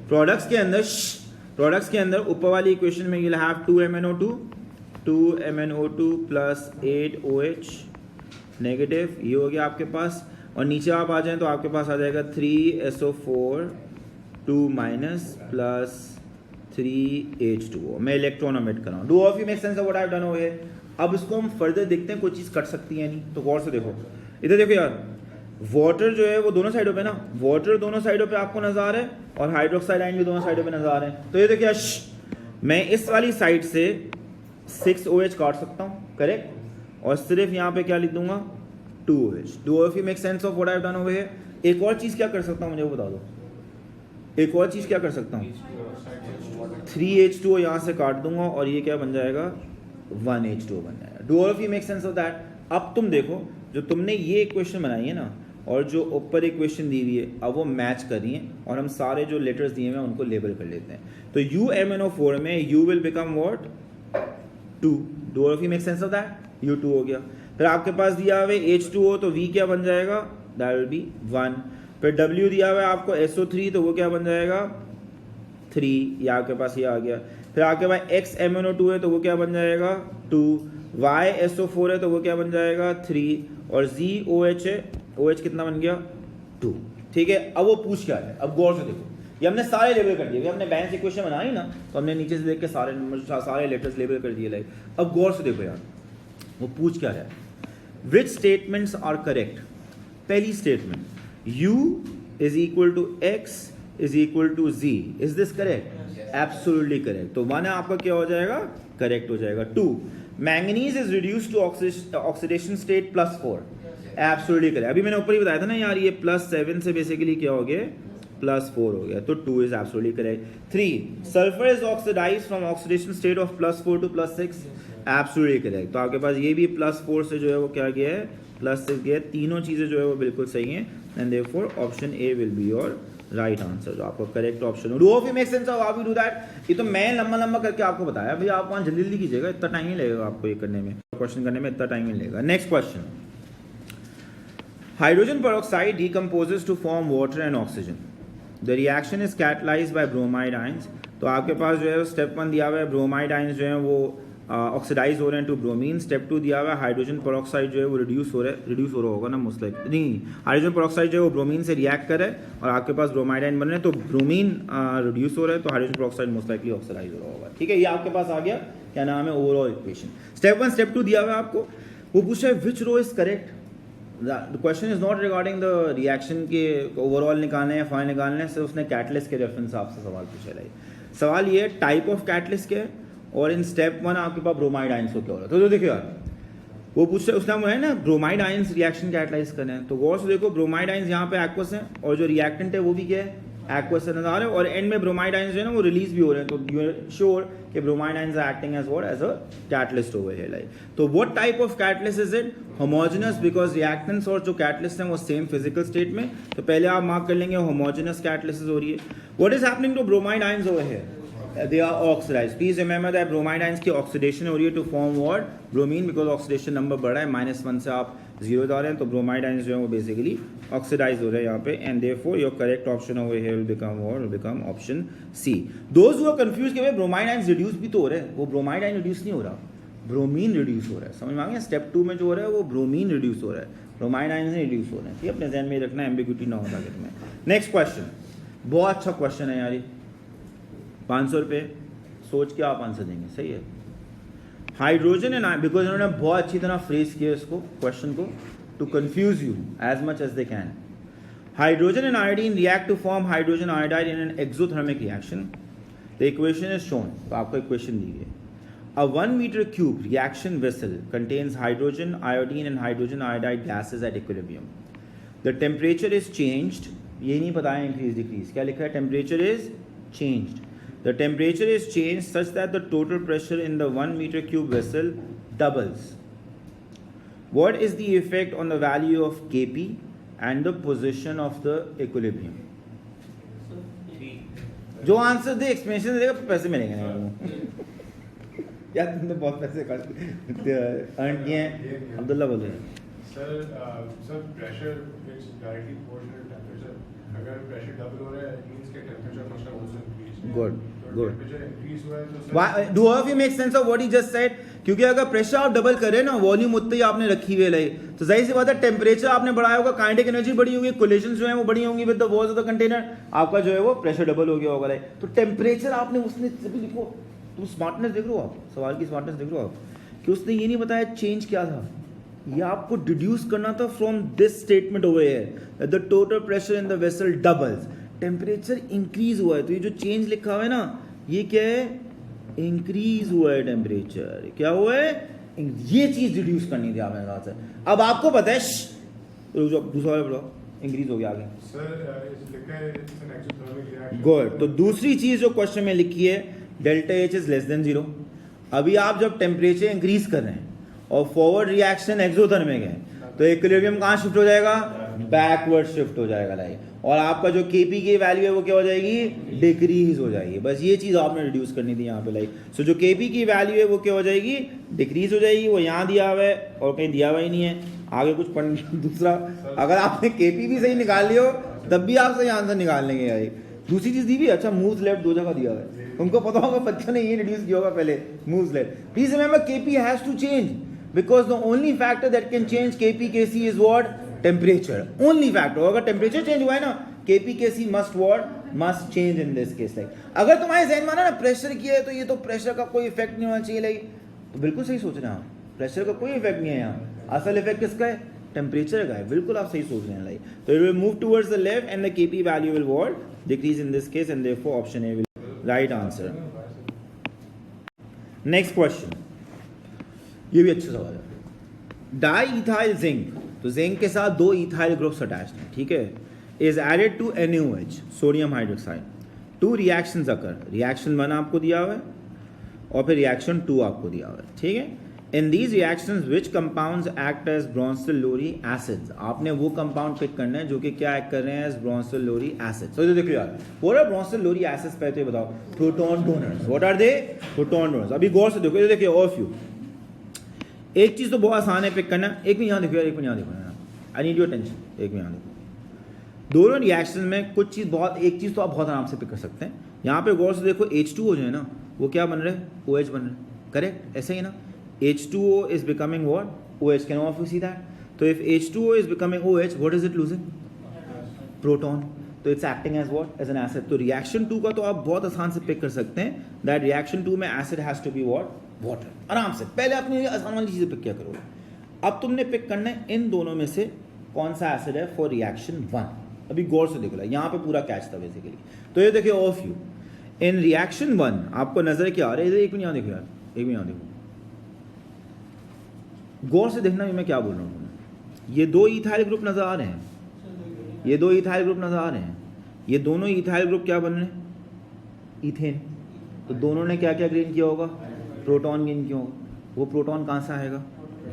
Products के अंदर ऊपर वाली इक्वेशन में you'll have 2MnO2 plus 8OH negative, ये हो गया आपके पास। और नीचे आप आ जाएं तो आपके पास आ जाएगा 3SO4 2 माइनस प्लस 3H2O। मैं इलेक्ट्रॉन ओमिट कर रहा हूँ। Do of you make sense of what I have done over here? अब इसको हम फर्दर देखते हैं कोई चीज़ कट सकती है नहीं, तो गौर से देखो इधर देखो यार, वाटर जो है वो दोनों साइडों पे ना, वाटर दोनों साइडों पे आपको नजर आ रहा है और हाइड्रोक्साइड आयन भी दोनों साइडों पे नजर आ रहे हैं। तो ये देखिए मैं इस वाली साइड से 6OH काट सकता हूँ, करेक्ट, और सिर्फ यहाँ पे क्या लिख दूंगा 2OH। Do of you make sense of what I have done over here? एक और चीज़ क्या कर सकता हूँ मुझे वो बता दो, एक और चीज़ क्या कर सकता हूँ, 3H2O यहाँ से काट दूंगा और ये क्या बन जाएगा 1H2O बन जाएगा। Do all of you make sense of that? अब तुम देखो जो तुमने ये इक्वेशन बनाई है ना और जो ऊपर इक्वेशन दी हुई है, अब वो मैच कर रही है और हम सारे जो लेटर्स दिए हैं उनको लेबल कर लेते हैं। तो UMnO4 में U will become what 2। Do all of you make sense of that? U2 हो गया। फिर आपके पास दिया हुआ है H2O, तो V क्या बन जाएगा, दैट विल बी 1। फिर W दिया हुआ है आपको SO3, तो वो क्या बन जाएगा 3, ये आपके पास ये आ गया। फिर आपके पास XMnO2 है तो वो क्या बन जाएगा 2, YSO4 है तो वो क्या बन जाएगा 3, और ZOH है, OH कितना बन गया 2। ठीक है, अब वो पूछ क्या है, अब गौर से देखो, ये हमने सारे लेबल कर दिए, हमने बैलेंस इक्वेशन बनाई ना तो हमने नीचे से देख के सारे नंबर सारे लेटर्स लेबल कर दिए। लाइक अब गौर से देखो यार वो पूछ क्या रहा है, विच स्टेटमेंट्स आर करेक्ट। पहली statement U is equal to X is equal to Z, is this correct? Absolutely correct. तो 1 आपका क्या हो जाएगा, करेक्ट हो जाएगा। 2, manganese is reduce to oxidation state +4, absolutely correct. अभी मैंने ऊपर ही बताया था ना यार, ये +7 से बेसिकली क्या हो गया +4 हो गया, तो 2 is absolutely correct. 3, sulphur is oxidize from oxidation state of +4 to +6, absolutely correct. तो आपके पास ये भी +4 से जो है वो क्या गया है +6 गया है। तीनों चीज़ें जो है वो बिल्कुल सही हैं and therefore option A will be your right answer, जो आपका correct option. Do of you make sense of how we do that? ये तो मैं लंबा करके आपको बताया, भाई आप वहाँ जल्दी कीजिएगा, इतना टाइम ही लगेगा आपको ये करने में, क्वेश्चन करने में इतना टाइम ही लगेगा। Next question, hydrogen peroxide decomposes to form water and oxygen, the reaction is catalyzed by bromide ions. तो आपके पास जो है स्टेप 1 दिया हुआ है, ब्रोमाइड आयंस जो है वो ऑक्सीडाइज हो रहे हैं टू ब्रोमीन। स्टेप 2 दिया हुआ है, हाइड्रोजन पेरोक्साइड जो है वो रिड्यूस हो रहा होगा ना मोस्ट लाइक, नहीं, हाइड्रोजन पेरोक्साइड जो है वो ब्रोमीन से रिएक्ट कर रहा है और आपके पास ब्रोमाइड आयन बन रहे हैं, तो ब्रोमीन रिड्यूस हो रहा है तो hydrogen peroxide most likely oxidize हो रहा होगा। ठीक है, ये आपके पास आ गया, क्या नाम है, ओवरऑल इक्वेशन। स्टेप 1 स्टेप 2 दिया हुआ है आपको, वो पूछा है which row is correct. The question is not regarding the reaction के ओवरऑल निकालने या फाइनल निकालने से, उसने कैटलिस्ट के रेफरेंस आपसे सवाल पूछा है। सवाल ये टाइप ऑफ कैटलिस्ट क्या है और इन स्टेप 1 आपके पास ब्रोमाइड आयंस को क्या हो रहा है। तो देखिए यार वो पूछते उसने है ना ब्रोमाइड आयंस रिएक्शन कैटलाइज करना है, तो गौर से देखो ब्रोमाइड आयंस यहाँ पे एक्वस है और जो रिएक्टेंट है वो भी क्या है एक्वस से नजर आ रहा है, और एंड में ब्रोमाइड आयंस जो है ना वो रिलीज भी हो रहे हैं, तो यू आर श्योर कि bromide ions are acting as what, as a catalyst over here. Like तो what type of catalyst is it, homogeneous, because reactants और जो कैटलिस्ट हैं वो सेम फिजिकल स्टेट में, तो पहले आप मार्क कर लेंगे होमोजेनस कैटलिस्ट हो रही है। What is happening to bromide ions over here, they are oxidized. Please remember that bromide ions की oxidation हो रही है to form what, bromine, because oxidation number बढ़ा है, -1 से आप 0 जा रहे हैं, तो bromide ions जो है वो basically oxidized हो रहे हैं यहाँ पे, and therefore your correct option over here will become what, will become option C. Those who are confused कि भाई bromide ions reduce भी तो हो रहे हैं, वो bromide ion reduce नहीं हो रहा, bromine reduce हो रहा है, समझ में आ गया? स्टेप 2 में जो हो रहा है वो bromine reduce हो रहा है, bromide ions नहीं reduce हो रहे हैं। ठीक है, अपने ध्यान में रखना, ambiguity ना हो ताकि तुम्हें। नेक्स्ट क्वेश्चन, बहुत अच्छा क्वेश्चन है यार ये, 500 रुपये, सोच के आप आंसर देंगे, सही है। हाइड्रोजन एंड, बिकॉज उन्होंने बहुत अच्छी तरह फ्रेज किया इसको क्वेश्चन को to confuse you as much as they can. Hydrogen and iodine react to form hydrogen iodide in an exothermic reaction, the equation is shown. तो आपको इक्वेशन दी है, अ 1 meter cube reaction vessel contains hydrogen, iodine and hydrogen iodide gases at equilibrium. The temperature is changed, ये नहीं पता है increase decrease, क्या लिखा है, temperature is changed. The temperature is changed such that the total pressure in the 1 meter cube vessel doubles. What is the effect on the value of Kp and the position of the equilibrium? जो answer दे explanation देगा पैसे मिलेंगे यार तुमने बहुत पैसे earn किए हैं अब्दुल्ला बोले sir pressure is directly proportional to temperature अगर प्रेशर डबल हो रहा है मींस के temperature must have also increased good temperature increase हुआ है तो Why, do all of you make sense of what he just said? क्योंकि अगर प्रेशर आप डबल करें ना वॉल्यूम उतनी ही आपने रखी हुई है तो जाहिर सी बात है टेम्परेचर आपने बढ़ाया होगा काइनेटिक एनर्जी बढ़ी होगी कोलिजन जो है वो बढ़ी होंगी with the walls of the container आपका जो है वो प्रेशर डबल हो गया होगा तो टेम्परेचर आपने उसने जब लिखो तुम स्मार्टनेस देख रहे हो आप सवाल की स्मार्टनेस देख रहे हो आप कि उसने ये नहीं बताया चेंज क्या था ये आपको डिड्यूस करना था from this statement over here the total pressure in the vessel doubles temperature increase हुआ है तो ये जो चेंज लिखा हुआ है ना ये क्या है इंक्रीज हुआ है टेम्परेचर क्या हुआ है ये चीज रिड्यूस करनी थी आपने साथ से अब आपको पता है दूसरा वाला बताओ इंक्रीज हो गया आगे गुड तो दूसरी चीज जो क्वेश्चन में लिखी है delta H is less than 0 अभी आप जब टेम्परेचर इंक्रीज कर रहे हैं और फॉरवर्ड रिएक्शन एक्सोथर्मिक है तो इक्विलिब्रियम कहाँ शिफ्ट हो जाएगा बैकवर्ड शिफ्ट हो जाएगा लाइक और आपका जो Kp की वैल्यू है वो क्या हो जाएगी डिक्रीज हो जाएगी बस ये चीज़ आपने रिड्यूस करनी थी यहाँ पे लाइक सो जो Kp की वैल्यू है वो क्या हो जाएगी डिक्रीज हो जाएगी वो यहाँ दिया हुआ है और कहीं दिया हुआ ही नहीं है आगे कुछ दूसरा अगर आपने Kp भी सही निकाल लियो तब भी आप सही आंसर निकाल लेंगे यार दूसरी चीज़ दी भी अच्छा मूव्स लेफ्ट 2 जगह दिया हुआ है तुमको पता होगा बच्चों ने ये रिड्यूस किया होगा पहले moves left please remember Kp has to change because the only factor that can change Kp Kc is what temperature only factor अगर temperature change हुआ है ना Kp Kc must change in this case like अगर तुम्हारे जहन में ना pressure किया है तो ये तो प्रेशर का कोई इफेक्ट नहीं होना चाहिए लाइक तो बिल्कुल सही सोच रहे हैं आप प्रेशर का कोई इफेक्ट नहीं है यहाँ असल इफेक्ट किसका है टेम्परेचर का है बिल्कुल आप सही सोच रहे हैं लाइक तो it will move towards the left and the Kp value will what decrease in this case and therefore option A will right answer next question ये भी अच्छा सवाल है डाई इथाइल जिंक तो जिंक के साथ 2 इथाइल ग्रुप्स अटैच्ड हैं ठीक है is added to NaOH sodium hydroxide 2 reactions occur reaction 1 आपको दिया हुआ है और फिर रिएक्शन 2 आपको दिया हुआ है ठीक है in these reactions which compounds act as Bronsted Lowry acids आपने वो कंपाउंड पिक करना है जो कि क्या एक्ट कर रहे हैं एज ब्रोंसिल-लोरी एसिड्स तो देखो यार व्हाट आर ब्रोंसिल-लोरी एसिड्स पहले तो बताओ proton donors what are they proton donors अभी गौर से देखो ये देखिए और फ्यू एक चीज़ तो बहुत आसान है पिक करना एक मिनट यहाँ देखो यार एक मिनट यहाँ देखो आई नीड योर अटेंशन एक मिनट यहाँ देखो दोनों रिएक्शन में कुछ चीज़ बहुत एक चीज़ तो आप बहुत आराम से पिक कर सकते हैं यहाँ पे गौर से देखो H2O जो है ना वो क्या बन रहे हैं OH बन रहे हैं करेक्ट ऐसे ही ना H2O is becoming what OH can all of you see that तो if H2O is becoming OH what is it losing proton तो it's acting as what as an acid तो रिएक्शन 2 का तो आप बहुत आसान से पिक कर सकते हैं दैट रिएक्शन 2 में acid has to be what water आराम से पहले आपने आसान वाली चीज़ें पिक किया करो अब तुमने पिक करना है इन दोनों में से कौन सा एसिड है फॉर रिएक्शन 1 अभी गौर से देखो यहाँ पे पूरा कैच था बेसिकली तो ये देखिए ऑफ यू इन रिएक्शन 1 आपको नजर क्या आ रहा है एक मिनट यहाँ देखो यार एक मिनट यहाँ देखो गौर से देखना मैं क्या बोल रहा हूँ ये 2 इथाइल ग्रुप नजर आ रहे हैं ये 2 इथाइल ग्रुप नजर आ रहे हैं ये दोनों इथाइल ग्रुप क्या बन रहे हैं इथेन तो दोनों ने क्या क्या गेन किया होगा प्रोटॉन गेन किया होगा वो प्रोटॉन कहाँ से आएगा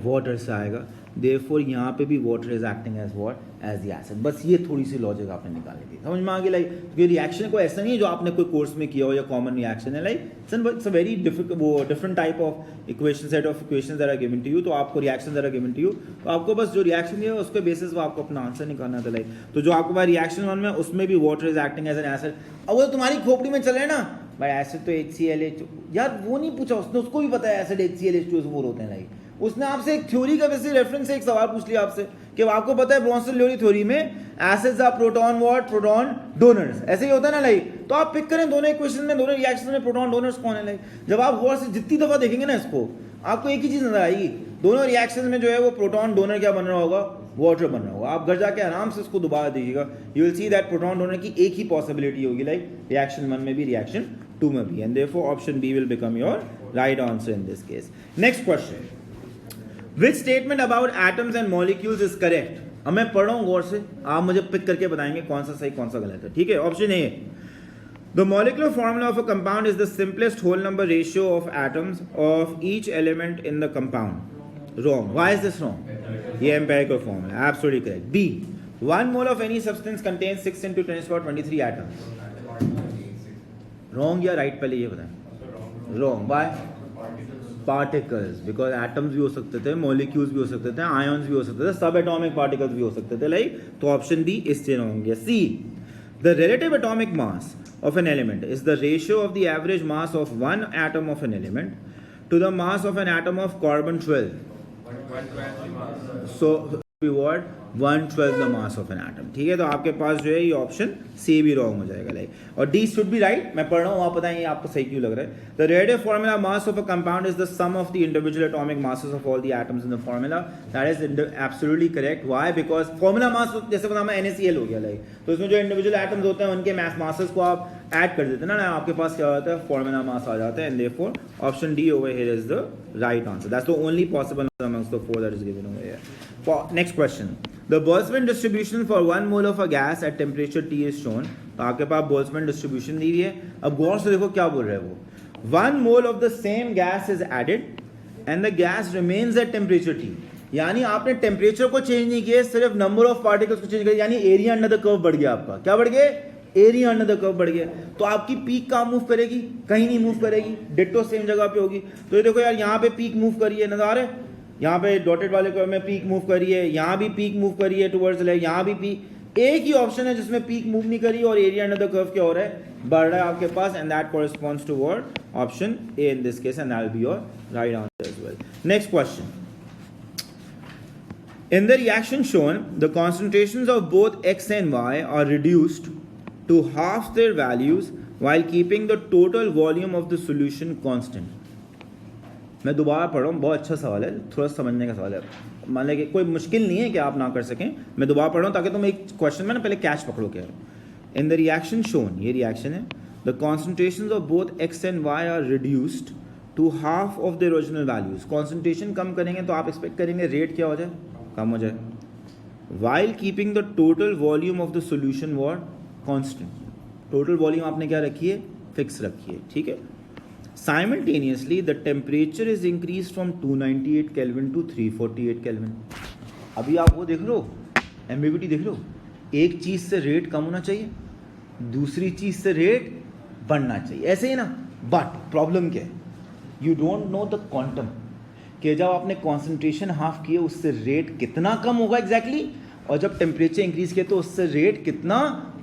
वाटर से आएगा देयरफॉर यहाँ पे भी water is acting as what as the acid बस ये थोड़ी सी लॉजिक आपने निकाली थी समझ में आ गई लाइक क्योंकि रिएक्शन को ऐसा नहीं है जो आपने कोई कोर्स में किया हो या कॉमन रिएक्शन है like it's a very different type of equation set of equations that are given to you तो आपको reaction that are given to you तो आपको बस जो रिएक्शन है उसके बेसिस पर आपको अपना आंसर निकालना था लाइक तो जो आपको पास रिएक्शन 1 में उसमें भी water is acting as an acid अब वो तुम्हारी खोपड़ी में चल रहे हैं ना भाई एसिड तो HCl यार वो नहीं पूछा उसने उसको भी पता है एसिड HCl होते हैं लाइक उसने आपसे एक थ्योरी का वैसे रेफरेंस से एक सवाल पूछ लिया आपसे कि आपको पता है ब्रोंसिल-लोरी थ्योरी में acids are proton what proton donors ऐसे ही होता है ना लाइक तो आप पिक करें दोनों इक्वेशन में दोनों रिएक्शन में प्रोटॉन डोनर्स कौन है लाइक जब आप गौर से जितनी दफा देखेंगे ना इसको आपको एक ही चीज नजर आएगी दोनों रिएक्शन में जो है वो प्रोटॉन डोनर क्या बन रहा होगा वाटर बन रहा होगा आप घर जाके आराम से इसको दोबारा देखिएगा you will see that proton donor की एक ही पॉसिबिलिटी होगी लाइक रिएक्शन 1 में भी रिएक्शन 2 में भी and therefore option B will become your right answer in this case next question Which statement about atoms and molecules is correct? अब मैं पढ़ रहा हूँ गौर से आप मुझे पिक करके बताएंगे कौन सा सही कौन सा गलत है ठीक है option A The molecular formula of a compound is the simplest whole number ratio of atoms of each element in the compound. Wrong. Why is this wrong? ये empirical formula. Absolutely correct. B. 1 mole of any substance contains 6 into 10 to the power 23 atoms. Wrong या right पहले ये बताएं. Wrong. Why? Particles. Because atoms भी हो सकते थे, molecules भी हो सकते थे, ions भी हो सकते थे, subatomic particles भी हो सकते थे. Like तो option B इससे wrong है. C. The relative atomic mass of an element is the ratio of the average mass of one atom of an element to the mass of an atom of carbon 12. So be what 1/12 the mass of an atom. ठीक है, तो आपके पास जो है ये option C भी wrong हो जाएगा. लाइक और डी शुड बी राइट. मैं पढ़ रहा हूँ, आप बताएं आपको सही क्यों लग रहा है. The radio formula mass of a compound is the sum of the individual atomic masses of all the atoms in the formula. That is absolutely correct. Why? Because formula mass जैसे बताया NaCl हो गया. Like तो इसमें जो individual atoms होते हैं उनके मासेस को आप ऐड कर देते हैं ना, आपके पास क्या होता है, फॉर्मूला मास आ जाता है. And therefore option D over here is the right answer. That's the only possible amongst the 4 that is given over here. Next question. The Boltzmann distribution for 1 mole of a gas at temperature T is shown. तो आपके पास Boltzmann distribution दी हुई है. अब गौर से देखो क्या बोल रहे हैं वो. 1 mole of the same gas is added and the gas remains at temperature T. यानी आपने टेम्परेचर को चेंज नहीं किया, सिर्फ नंबर ऑफ पार्टिकल्स को चेंज किया, यानी एरिया अंडर द कर्व बढ़ गया आपका. क्या बढ़ गया? एरिया अंडर द कर्व बढ़ गया. तो आपकी पीक कहाँ मूव करेगी? कहीं नहीं मूव करेगी, डिट्टो सेम जगह पे होगी. तो ये देखो यार, यहाँ पे पीक मूव करी है, नजर आ रहा है. यहाँ पे डॉटेड वाले कर्व में पीक मूव करी है, यहाँ भी पीक मूव करी है टुवर्ड्स लेग, यहाँ भी पीक. एक ही ऑप्शन है जिसमें पीक मूव नहीं करी और एरिया अंडर द कर्व क्या हो रहा है, बढ़ रहा है आपके पास. And that corresponds to word option A in this case, and that will be your right answer as well. Next question. In the reaction shown, the concentrations of both X and Y are reduced to half their values while keeping the total volume of the solution constant. मैं दोबारा पढ़ रहा हूँ, बहुत अच्छा सवाल है, थोड़ा समझने का सवाल है. मान लें कि कोई मुश्किल नहीं है कि आप ना कर सकें. मैं दोबारा पढ़ रहा हूँ ताकि तुम एक क्वेश्चन में ना पहले कैच पकड़ो. क्या है इन द रिएक्शन शोन, ये रिएक्शन है. The concentrations of both X and Y are reduced to half of the original values. Concentration कम करेंगे तो आप एक्सपेक्ट करेंगे रेट क्या हो जाए, कम हो जाए. While keeping the total volume of the solution were constant. Total volume आपने क्या रखी है, फिक्स रखी है. ठीक है. Simultaneously the temperature is increase from 298 kelvin to 348 kelvin. अभी आप वो देख लो, एम्बिग्युइटी देख लो. एक चीज़ से रेट कम होना चाहिए, दूसरी चीज़ से रेट बढ़ना चाहिए, ऐसे ही ना. बट प्रॉब्लम क्या है, you don't know the quantum, कि जब आपने कॉन्सेंट्रेशन हाफ किए उससे रेट कितना कम होगा एग्जैक्टली, और जब टेम्परेचर इंक्रीज किया तो उससे रेट कितना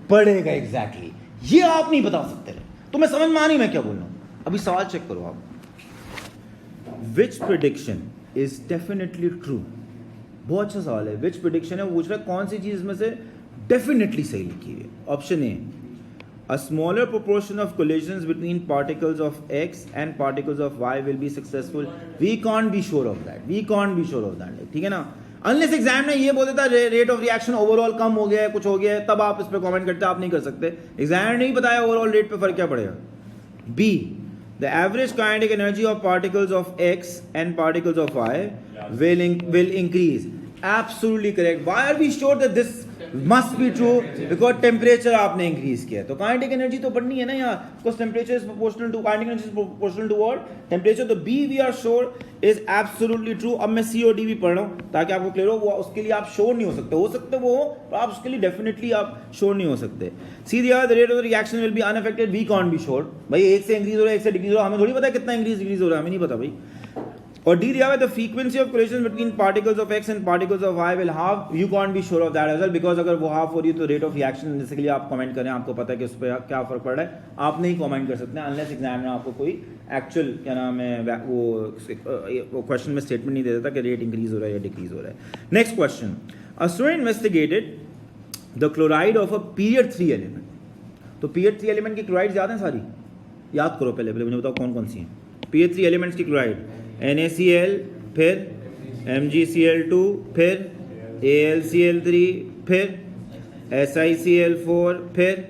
बढ़ेगा एग्जैक्टली. ये आप नहीं बता सकते. तो मैं समझ में आ नहीं मैं क्या बोल रहा हूँ. अभी सवाल चेक करो आप. विच प्रिडिक्शन इज डेफिनेटली ट्रू. बहुत अच्छा सवाल है. विच प्रिडिक्शन है, वो पूछ रहा है कौन सी चीज में से डेफिनेटली सही लिखी हुई है. Option A, a smaller proportion of collisions between particles of X and particles of Y will be successful. We can't be sure of that. We can't be sure of that. ठीक है ना. Unless exam ने ये बोल देता rate of reaction overall कम हो गया है, कुछ हो गया है, तब आप इस पर कमेंट करते. आप नहीं कर सकते. एग्जाम ने नहीं बताया ओवरऑल रेट पे फर्क क्या पड़ेगा. B, the average kinetic energy of particles of X and particles of Y will increase. Absolutely correct. Why are we sure that this must be true? Because temperature आपने increase किया. तो kinetic energy तो बढ़नी है ना यहाँ. Because temperature is proportional to kinetic energy is proportional to what? Temperature. तो B we are sure is absolutely true. अब मैं C और D भी पढ़ रहा हूँ ताकि आपको क्लियर हो. वो उसके लिए आप श्योर नहीं हो सकते. हो सकते वो हो, तो आप उसके लिए डेफिनेटली आप श्योर नहीं हो सकते. C the rate of the reaction will be unaffected. We can't be sure. भाई एक से इंक्रीज हो रहा है, एक से डिक्रीज हो रहा है, हमें थोड़ी पता है कितना इंक्रीज डिक्रीज हो रहा है, हमें नहीं पता भाई. और डी दिया हुआ है the frequency of collision between particles of X and particles of Y will half. You can't be sure of that as well, because अगर वो हाफ हो रही है तो रेट ऑफ रिएक्शन जैसे के लिए आप कमेंट करें, आपको पता है कि उस पर क्या फर्क पड़ रहा है, आप नहीं कमेंट कर सकते अनलेस एग्जामिनर आपको कोई एक्चुअल क्या नाम है वो क्वेश्चन में स्टेटमेंट नहीं दे देता कि रेट इंक्रीज हो रहा है या डिक्रीज हो रहा है. Next question. A student investigated the chloride of a period 3 element. तो पीरियड 3 एलिमेंट की क्लोराइड याद है सारी, याद करो पहले मुझे बताओ कौन कौन सी हैं पीरियड 3 एलिमेंट्स की क्लोराइड. NaCl, फिर MgCl2, फिर AlCl3, फिर SiCl4, फिर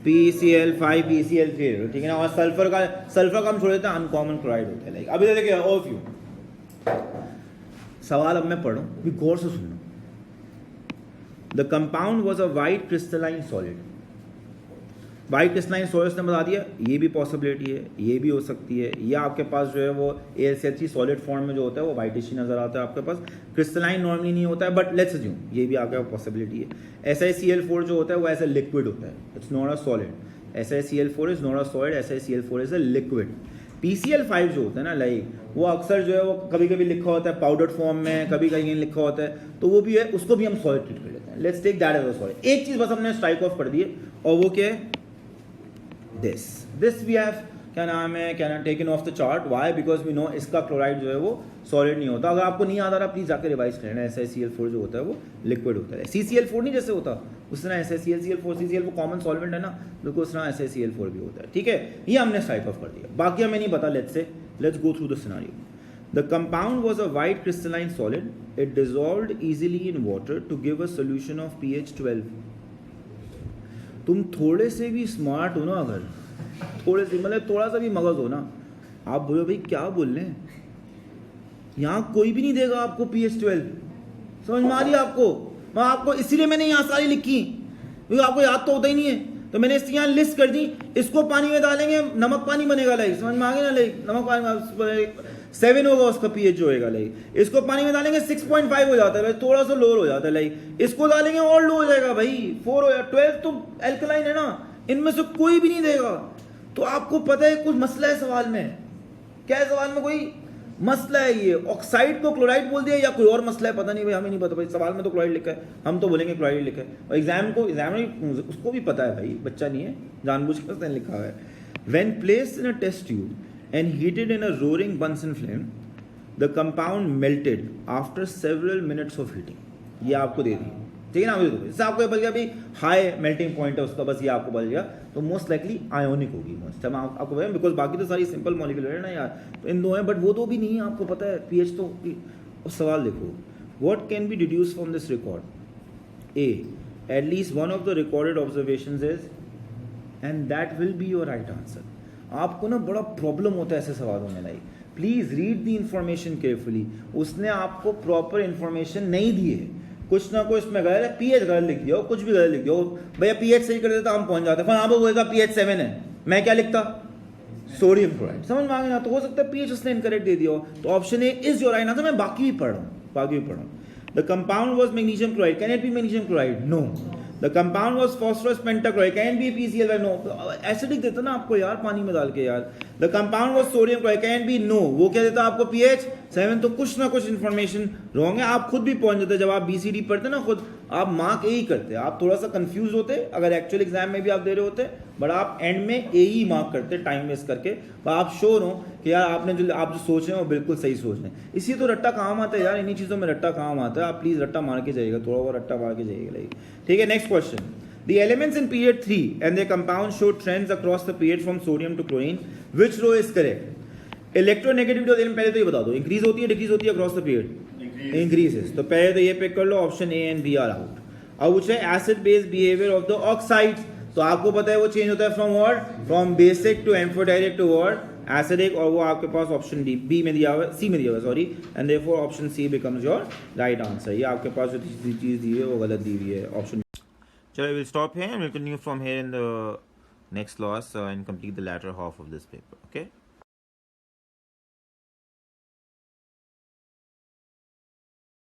PCl5, PCl3. ठीक है ना. और सल्फर का हम छोड़ देते हैं, अनकॉमन क्लोराइड होते हैं. लाइक अभी तो देखिए ओवरव्यू. सवाल अब मैं पढ़ूं, भी गौर से सुनना. The compound was a white crystalline solid. White crystalline solids ने बता दिया, ये भी पॉसिबिलिटी है, ये भी हो सकती है। ये आपके पास जो है वो AlCl3 सॉलिड फॉर्म में जो होता है वो वाइटिश ही नजर आता है आपके पास, क्रिस्टलाइन नॉर्मली नहीं होता है, बट लेट्स अज्यूम ये भी आपके पास पॉसिबिलिटी है। SiCl4 जो होता है वो ऐसा लिक्विड होता है, it's not a solid. SiCl4 is not a solid, SiCl4 is a liquid. PCl5 जो होता है ना लाइक, वो अक्सर जो है वो कभी कभी लिखा होता है पाउडर फॉर्म में, कभी कहीं लिखा होता है, तो वो भी है, उसको भी हम सॉलिड ट्रीट कर लेते हैं। Let's take that as a solid. एक चीज बस हमने स्ट्राइक ऑफ कर दी है, और वो क्या है, दिस वी हैव क्या नाम है, क्या नाम, taken off the chart. Why? Because we know इसका क्लोराइड जो है वो सॉलिड नहीं होता। अगर आपको नहीं याद आ रहा प्लीज जाकर रिवाइज कर लेना। SiCl4 जो होता है वो लिक्विड होता है। CCl4 नहीं जैसे होता उस तरह SiCl4 CCl वो कॉमन सॉल्वेंट है ना, बिल्कुल उस तरह SiCl4 भी होता है। ठीक है, ये हमने स्ट्राइक ऑफ कर दिया, बाकी हमें नहीं पता। Let's go through the scenario. The compound was a white crystalline solid, it dissolved easily in water to give a solution of pH 12। तुम थोड़े से भी स्मार्ट हो ना, अगर थोड़े से मतलब थोड़ा सा भी मगज हो ना, आप बोलो भाई क्या बोल रहे हैं, यहाँ कोई भी नहीं देगा आपको pH 12। समझ में आ रही है आपको? मैं आपको इसीलिए मैंने यहाँ सारी लिखी, क्योंकि आपको याद तो होता ही नहीं है, तो मैंने इसकी यहाँ लिस्ट कर दी। इसको पानी में डालेंगे नमक पानी बनेगा लाइक, समझ में आ गया ना लाइक, नमक पानी 7 होगा उसका pH जो होगा लाइक। इसको पानी में डालेंगे 6.5 हो जाता है भाई, थोड़ा सा लो हो जाता है लाइक। इसको डालेंगे और लो हो जाएगा भाई, 4 हो जाएगा। 12 तो एल्कलाइन है ना, इनमें से कोई भी नहीं देगा। तो आपको पता है कुछ मसला है सवाल में, क्या है सवाल में, कोई मसला है। ये ऑक्साइड को क्लोराइड बोल दिया या कोई और मसला है, पता नहीं भाई, हमें नहीं पता भाई। सवाल में तो क्लोराइड लिखा है, हम तो बोलेंगे क्लोराइड लिखा है, और एग्जाम में उसको भी पता है भाई, बच्चा नहीं है, जानबूझकर लिखा है। When placed in a test tube and heated in a roaring Bunsen flame, the compound melted after several minutes of heating. ये आपको दे दी, ठीक है ना। इससे आपको बल गया भाई हाई मेल्टिंग पॉइंट है उसका, बस ये आपको बल गया, तो मोस्ट लाइकली आयोनिक होगी मोस्ट टाइम आपको, बिकॉज बाकी तो सारी सिंपल मॉलिक्यूलर है ना यार, तो इन दो हैं, बट वो तो भी नहीं है, आपको पता है pH तो। और सवाल देखो, what can be deduce from this record? A, at least one of the recorded observations is, and that will be your right answer. आपको ना बड़ा प्रॉब्लम होता है ऐसे सवालों में like, please read the information carefully. उसने आपको प्रॉपर इंफॉर्मेशन नहीं दी है, कुछ ना कुछ में गलत है, pH गलत लिख दिया हो, कुछ भी गलत लिख दिया हो। भैया pH सही कर देता हम पहुंच जाते, यहाँ पर बोलेगा pH 7 है, मैं क्या लिखता, सोडियम क्लोराइड। समझ में आ गया ना, तो हो सकता है pH उसने इनकरेक्ट दे दिया हो। तो option A is your right answer. मैं बाकी भी पढ़ रहा हूँ। The compound was magnesium chloride, can it be magnesium chloride? No. The compound was phosphorus pentachloride, can be PCl5? No. Acidic देता ना आपको यार पानी में डाल के यार। The compound was sodium chloride, can be? No. वो क्या देता आपको pH 7। तो कुछ ना कुछ इन्फॉर्मेशन रॉन्ग है, आप खुद भी पहुंच जाते। जब आप BCD पढ़ते ना खुद, आप मार्क ए ही करते, आप थोड़ा सा कंफ्यूज होते अगर एक्चुअल एग्जाम में भी आप दे रहे होते, बट आप एंड में ए ही मार्क करते टाइम वेस्ट करके। पर आप श्योर हो कि यार आप जो सोच रहे हैं वो बिल्कुल सही सोच रहे हैं। इसी तो रट्टा काम आता है यार, इन्हीं चीज़ों में रट्टा काम आता है। आप प्लीज़ रट्टा मार के जाइएगा, थोड़ा बहुत रट्टा मार के जाइएगा लाइक, ठीक है। Next question, the elements in period 3 and their compounds show trends across the period from sodium to chlorine. Which row is correct? Electronegativity of element पहले तो ये बता दो, इंक्रीज होती है डिक्रीज होती है अक्रॉस द पीरियड? इंक्रीजेस। तो पहले तो ये पिक कर लो, option A and B are out. अब पूछे acid base behaviour of the oxides, तो आपको पता है वो चेंज होता है from what, from basic to amphoteric to what, acidic, और वो आपके पास ऑप्शन डी बी में दिया हुआ है, सी में दिया हुआ है sorry, and therefore option C becomes your right answer. ये आपके पास जो तीसरी चीज दी है वो गलत दी हुई है, ऑप्शन। चलो we'll stop here and we'll continue from here in the next class and complete the latter half of this paper, okay?